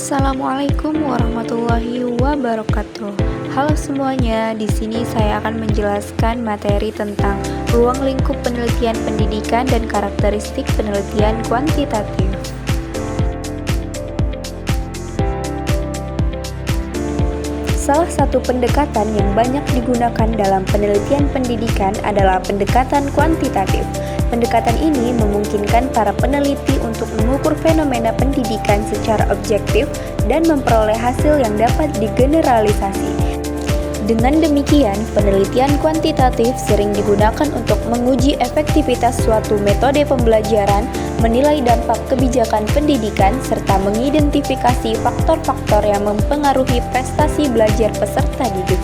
Assalamualaikum warahmatullahi wabarakatuh. Halo semuanya, di sini saya akan menjelaskan materi tentang ruang lingkup penelitian pendidikan dan karakteristik penelitian kuantitatif. Salah satu pendekatan yang banyak digunakan dalam penelitian pendidikan adalah pendekatan kuantitatif. Pendekatan ini memungkinkan para peneliti untuk mengukur fenomena pendidikan secara objektif dan memperoleh hasil yang dapat digeneralisasi. Dengan demikian, penelitian kuantitatif sering digunakan untuk menguji efektivitas suatu metode pembelajaran, menilai dampak kebijakan pendidikan, serta mengidentifikasi faktor-faktor yang mempengaruhi prestasi belajar peserta didik.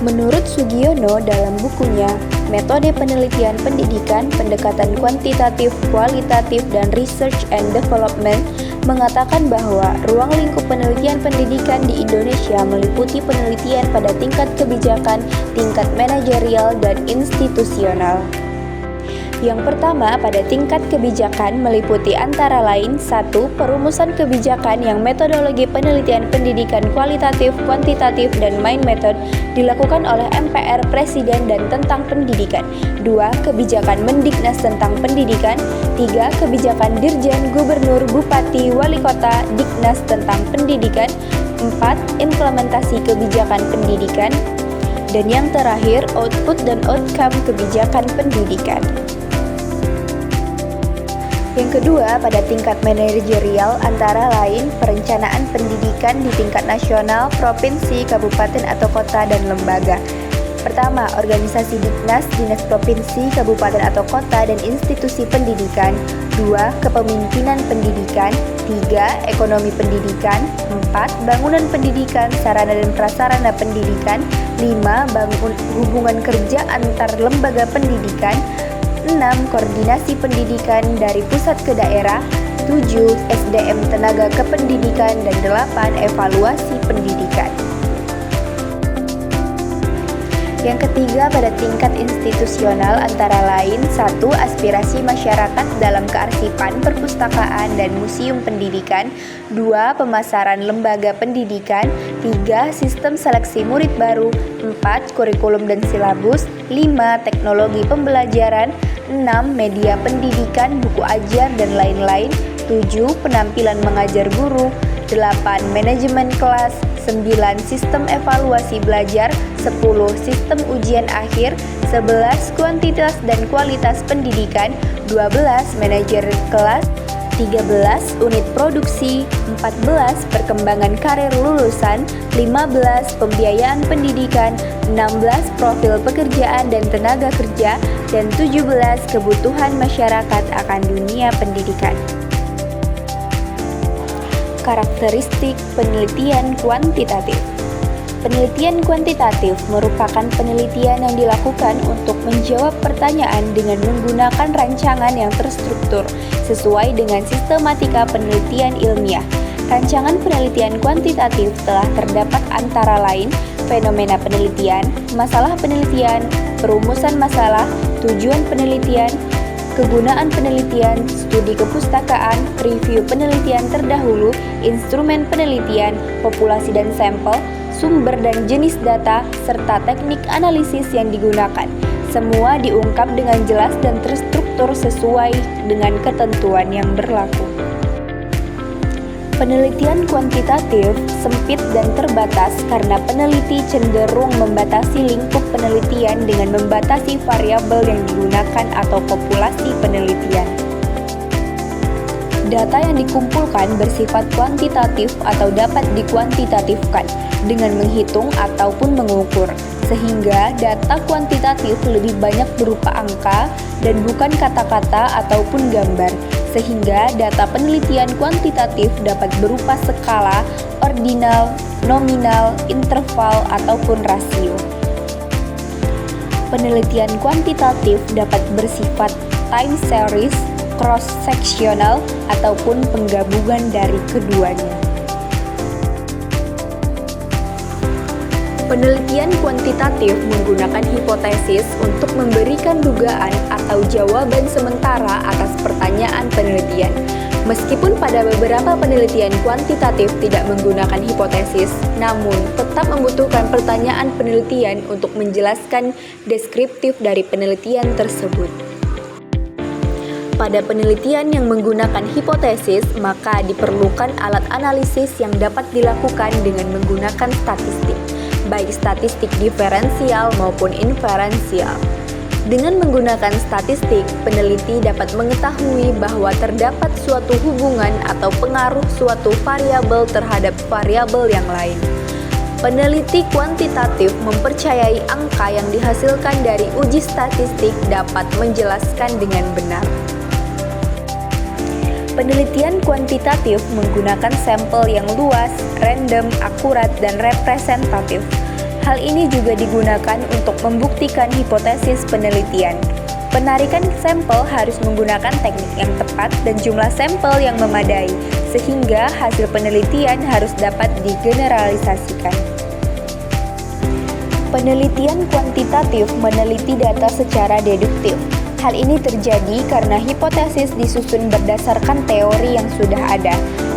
Menurut Sugiono dalam bukunya Metode Penelitian Pendidikan, Pendekatan Kuantitatif, Kualitatif, dan Research and Development mengatakan bahwa ruang lingkup penelitian pendidikan di Indonesia meliputi penelitian pada tingkat kebijakan, tingkat manajerial, dan institusional. Yang pertama, pada tingkat kebijakan meliputi antara lain 1. Perumusan kebijakan yang metodologi penelitian pendidikan kualitatif, kuantitatif, dan main method dilakukan oleh MPR Presiden dan tentang pendidikan. 2. Kebijakan Mendiknas tentang pendidikan. 3. Kebijakan Dirjen, Gubernur, Bupati, Wali Kota, Diknas tentang pendidikan. 4. Implementasi kebijakan pendidikan. Dan yang terakhir, output dan outcome kebijakan pendidikan. Yang kedua, pada tingkat manajerial antara lain perencanaan pendidikan di tingkat nasional, provinsi, kabupaten atau kota, dan lembaga. Pertama, organisasi Diknas, dinas provinsi, kabupaten atau kota, dan institusi pendidikan. 2. Kepemimpinan pendidikan. 3. Ekonomi pendidikan. 4. Bangunan pendidikan, sarana dan prasarana pendidikan. 5. Hubungan kerja antar lembaga pendidikan. 6. Koordinasi pendidikan dari pusat ke daerah. 7. SDM tenaga kependidikan. Dan 8. Evaluasi pendidikan. Yang ketiga, pada tingkat institusional antara lain 1. Aspirasi masyarakat dalam kearsipan, perpustakaan, dan museum pendidikan. 2. Pemasaran lembaga pendidikan. 3. Sistem seleksi murid baru. 4. Kurikulum dan silabus. 5. Teknologi pembelajaran. 6. Media pendidikan, buku ajar, dan lain-lain. 7. Penampilan mengajar guru. 8. Manajemen kelas. 9. Sistem evaluasi belajar. 10. Sistem ujian akhir. 11. Kuantitas dan kualitas pendidikan. 12. Manajer kelas. 13. Unit produksi. 14. Perkembangan karir lulusan. 15. Pembiayaan pendidikan. 16. Profil pekerjaan dan tenaga kerja. Dan 17. Kebutuhan masyarakat akan dunia pendidikan. Karakteristik penelitian kuantitatif. Penelitian kuantitatif merupakan penelitian yang dilakukan untuk menjawab pertanyaan dengan menggunakan rancangan yang terstruktur sesuai dengan sistematika penelitian ilmiah. Rancangan penelitian kuantitatif telah terdapat antara lain fenomena penelitian, masalah penelitian, perumusan masalah, tujuan penelitian, kegunaan penelitian, studi kepustakaan, review penelitian terdahulu, instrumen penelitian, populasi dan sampel, sumber dan jenis data, serta teknik analisis yang digunakan. Semua diungkap dengan jelas dan terstruktur sesuai dengan ketentuan yang berlaku. Penelitian kuantitatif sempit dan terbatas karena peneliti cenderung membatasi lingkup penelitian dengan membatasi variabel yang digunakan atau populasi penelitian. Data yang dikumpulkan bersifat kuantitatif atau dapat dikuantitatifkan dengan menghitung ataupun mengukur, sehingga data kuantitatif lebih banyak berupa angka dan bukan kata-kata ataupun gambar. Sehingga data penelitian kuantitatif dapat berupa skala, ordinal, nominal, interval, ataupun rasio. Penelitian kuantitatif dapat bersifat time series, cross-sectional, ataupun penggabungan dari keduanya. Penelitian kuantitatif menggunakan hipotesis untuk memberikan dugaan atau jawaban sementara atas pertanyaan penelitian. penelitian. Meskipun pada beberapa penelitian kuantitatif tidak menggunakan hipotesis, namun tetap membutuhkan pertanyaan penelitian untuk menjelaskan deskriptif dari penelitian tersebut. Pada penelitian yang menggunakan hipotesis, maka diperlukan alat analisis yang dapat dilakukan dengan menggunakan statistik, baik statistik diferensial maupun inferensial. Dengan menggunakan statistik, peneliti dapat mengetahui bahwa terdapat suatu hubungan atau pengaruh suatu variabel terhadap variabel yang lain. Peneliti kuantitatif mempercayai angka yang dihasilkan dari uji statistik dapat menjelaskan dengan benar. Penelitian kuantitatif menggunakan sampel yang luas, random, akurat, dan representatif. Hal ini juga digunakan untuk membuktikan hipotesis penelitian. Penarikan sampel harus menggunakan teknik yang tepat dan jumlah sampel yang memadai, sehingga hasil penelitian harus dapat digeneralisasikan. Penelitian kuantitatif meneliti data secara deduktif. Hal ini terjadi karena hipotesis disusun berdasarkan teori yang sudah ada.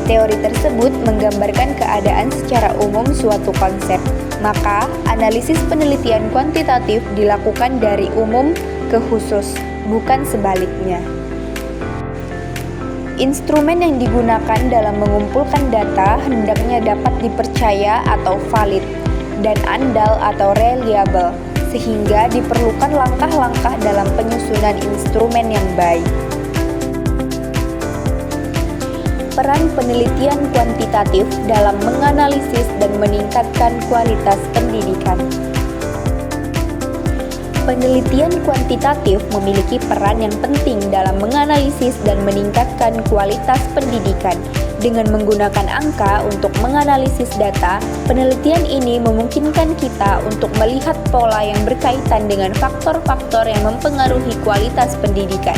Teori tersebut menggambarkan keadaan secara umum suatu konsep. Maka, analisis penelitian kuantitatif dilakukan dari umum ke khusus, bukan sebaliknya. Instrumen yang digunakan dalam mengumpulkan data hendaknya dapat dipercaya atau valid, dan andal atau reliable, sehingga diperlukan langkah-langkah dalam penyusunan instrumen yang baik. Peran penelitian kuantitatif dalam menganalisis dan meningkatkan kualitas pendidikan. Penelitian kuantitatif memiliki peran yang penting dalam menganalisis dan meningkatkan kualitas pendidikan. Dengan menggunakan angka untuk menganalisis data, penelitian ini memungkinkan kita untuk melihat pola yang berkaitan dengan faktor-faktor yang mempengaruhi kualitas pendidikan.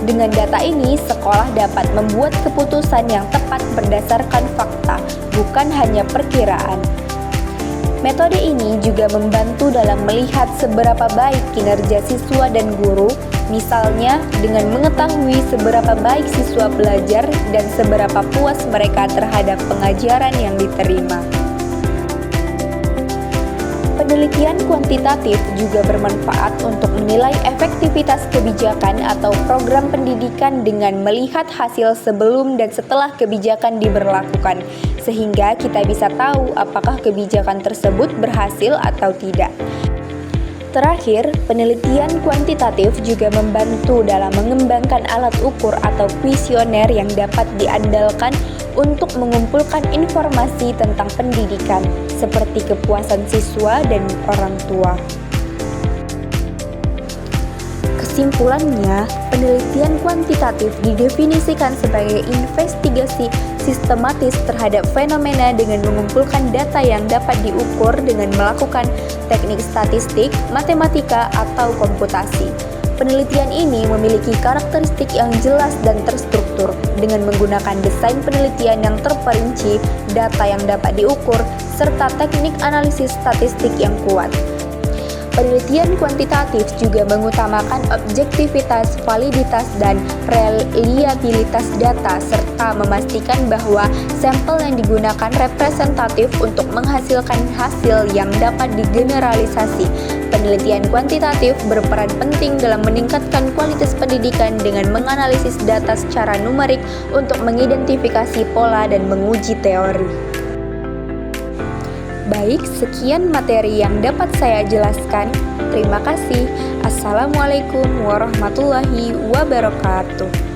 Dengan data ini, sekolah dapat membuat keputusan yang tepat berdasarkan fakta, bukan hanya perkiraan. Metode ini juga membantu dalam melihat seberapa baik kinerja siswa dan guru, misalnya dengan mengetahui seberapa baik siswa belajar dan seberapa puas mereka terhadap pengajaran yang diterima. Penelitian kuantitatif juga bermanfaat untuk menilai efektivitas kebijakan atau program pendidikan dengan melihat hasil sebelum dan setelah kebijakan diberlakukan, sehingga kita bisa tahu apakah kebijakan tersebut berhasil atau tidak. Terakhir, penelitian kuantitatif juga membantu dalam mengembangkan alat ukur atau kuesioner yang dapat diandalkan untuk mengumpulkan informasi tentang pendidikan, seperti kepuasan siswa dan orang tua. Kesimpulannya, penelitian kuantitatif didefinisikan sebagai investigasi sistematis terhadap fenomena dengan mengumpulkan data yang dapat diukur dengan melakukan teknik statistik, matematika, atau komputasi. Penelitian ini memiliki karakteristik yang jelas dan terstruktur dengan menggunakan desain penelitian yang terperinci, data yang dapat diukur, serta teknik analisis statistik yang kuat. Penelitian kuantitatif juga mengutamakan objektivitas, validitas, dan reliabilitas data, serta memastikan bahwa sampel yang digunakan representatif untuk menghasilkan hasil yang dapat digeneralisasi. Penelitian kuantitatif berperan penting dalam meningkatkan kualitas pendidikan dengan menganalisis data secara numerik untuk mengidentifikasi pola dan menguji teori. Baik, sekian materi yang dapat saya jelaskan. Terima kasih. Assalamualaikum warahmatullahi wabarakatuh.